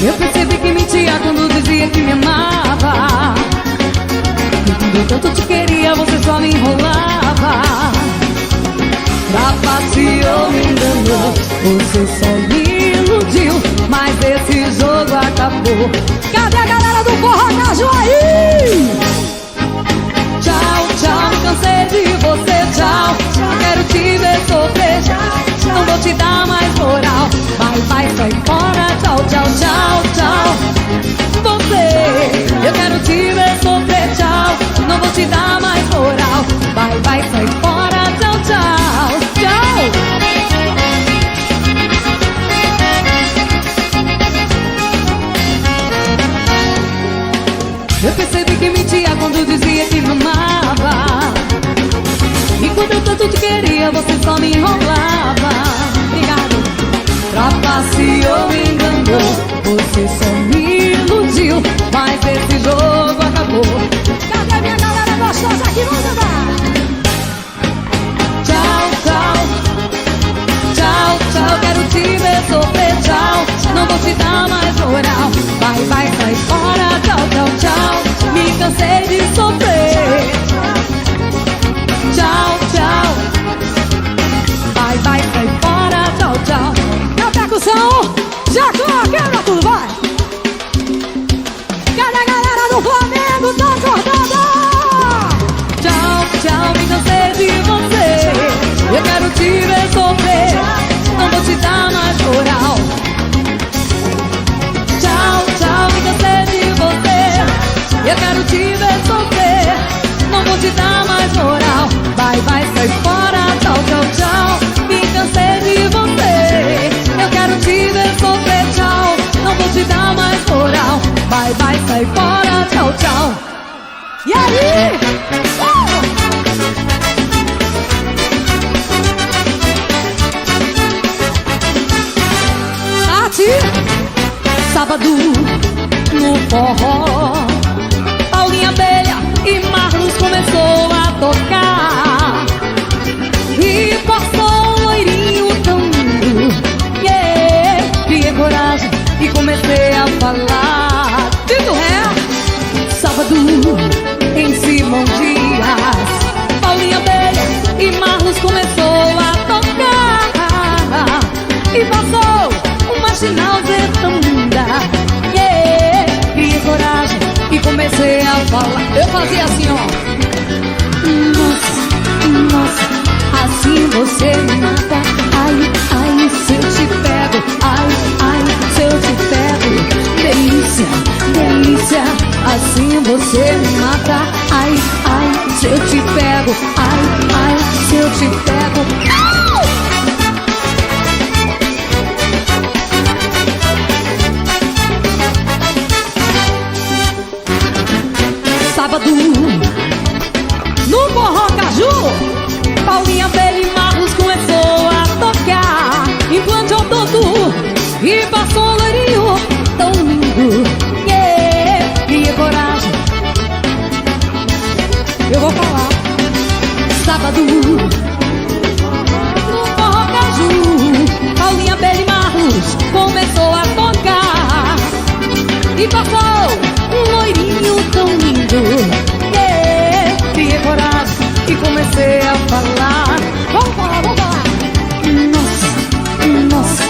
Eu percebi que mentia quando dizia que me amava, e quando eu tanto te queria você só me enrolava. Trapaceou, me enganou, você só me iludiu, mas esse jogo acabou. Cadê a galera do Forró Caju aí? Tchau, tchau, me cansei de você, tchau. Não quero te ver sofrer, não vou te dar mais moral. Vai, vai, sai fora, tchau, tchau, tchau, tchau. Você, eu quero te ver sofrer, tchau. Não vou te dar mais moral. Vai, vai, sai fora, tchau, tchau, tchau. Eu percebi que mentia quando dizia que me amava, e quando eu tanto te queria você só me enrolava. Obrigado. Trapaceou, me enganou, você só me iludiu, mas esse jogo acabou. Cadê minha galera gostosa aqui no lugar? Tchau, tchau, tchau, tchau, quero te ver sofrer, tchau. Não vou te dar mais moral. Vai, vai, sai fora, tchau, tchau, tchau. Me cansei de sofrer. Tchau, tchau. Vai, vai, sai fora, tchau, tchau. Na percussão, já quebra tudo, vai. Cadê a galera do Flamengo? Tá acordada? Tchau, tchau, me cansei de você. Eu quero te ver sofrer, não vou te dar mais moral. Tchau, tchau, me cansei de você. Eu quero te ver sofrer, não vou te dar mais moral. Vai, vai, sai fora, tchau, tchau, tchau. Me cansei de você. Eu quero te ver sofrer, tchau. Não vou te dar mais moral. Vai, vai, sai fora, tchau, tchau. E aí? Sábado no forró, Paulinha Abelha e Marlos começou a tocar, e passou um loirinho tão lindo, yeah. Criei coragem e comecei a falar. Tito Ré. Sábado em Simão Dias, Paulinha Abelha e Marlos começou a tocar, e passou uma marginalzinha tão linda, yeah. Criei coragem e comecei a falar. Eu fazia assim, ó. Nossa, nossa, assim você me mata. Ai, ai, se eu te pego. Ai, ai, se eu te pego. Delícia, delícia, assim você me mata. Ai, ai, se eu te pego. Ai, ai, se eu te pego. Sábado no Forró Caju, Paulinha Abelha e Marlos começou a tocar, implantou todo e passou um loirinho tão lindo, yeah. Criei coragem, eu vou falar. Sábado no Forró Caju, Paulinha Abelha e Marlos começou a tocar, e passou um loirinho tão lindo, yeah. Criei coragem e comecei a falar. Vamos falar, vamos falar. Nossa, nossa,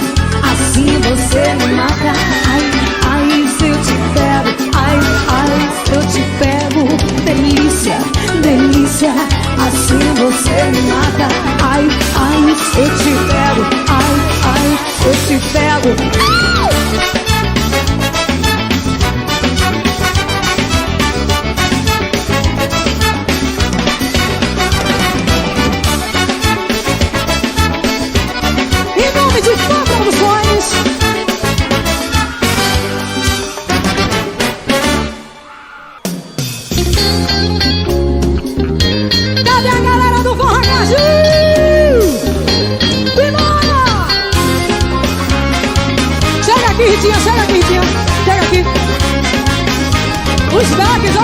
assim você me mata. Ai, ai, se eu te pego. Ai, ai, se eu te pego. Delícia, delícia, assim você me mata. Ai, ai, se eu te pego. Ai, ai, se eu te pego. De Fã Produções. Cadê a galera do Forró Caju? Vimora! Chega aqui, Ritinha, chega aqui, Ritinha. Chega aqui. Os backs, ó.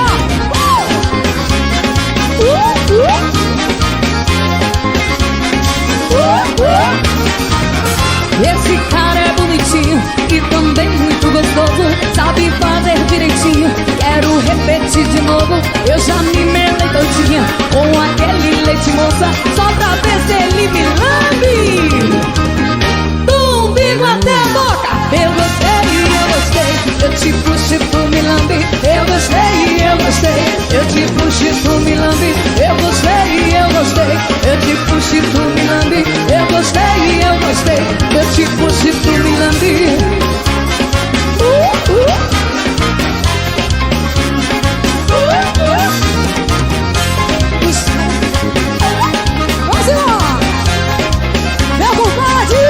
Esse cara é bonito. bonitinho e também muito gostoso. Sabe fazer direitinho, quero repetir de novo. Eu já me melei todinha com aquele leite moça, só pra ver se ele me lambe. Do umbigo até a boca, eu gostei, eu te puxo e tu me lambe. Eu gostei, eu te puxo e tu me lambe. Eu gostei, eu te puxo e tu me lambe. Eu gostei, eu te puxo e tu me lambe. Vamos embora, meu compadre.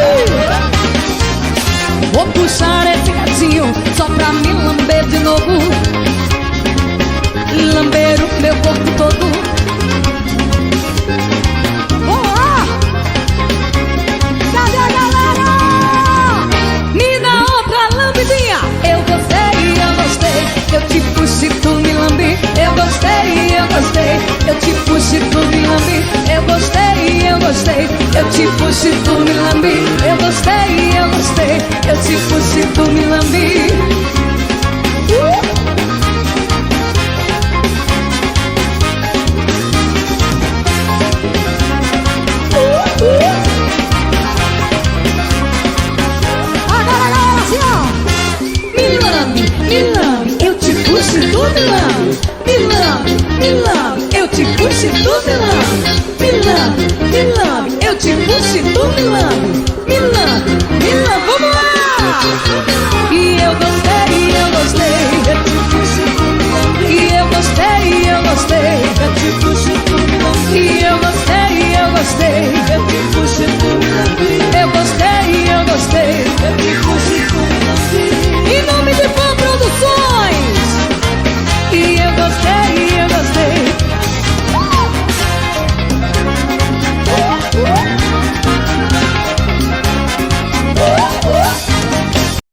Vou puxar esse gatinho só pra me lamber de novo, lamber o meu corpo todo. Vamos lá! Cadê a galera? Me dá outra lambidinha. Eu gostei, eu te puxo e tu me lambe. Eu gostei, eu te puxo e tu me lambe. Eu gostei, eu te puxo e tu me lambe. Eu gostei, eu te puxo e tu me lambe. Agora assim, ó. Me lambe, eu te puxo e tu me lambe. Me lambe, eu te puxo e tu me lambe. Me lambe, eu te puxo e tu me lambe. Me lambe.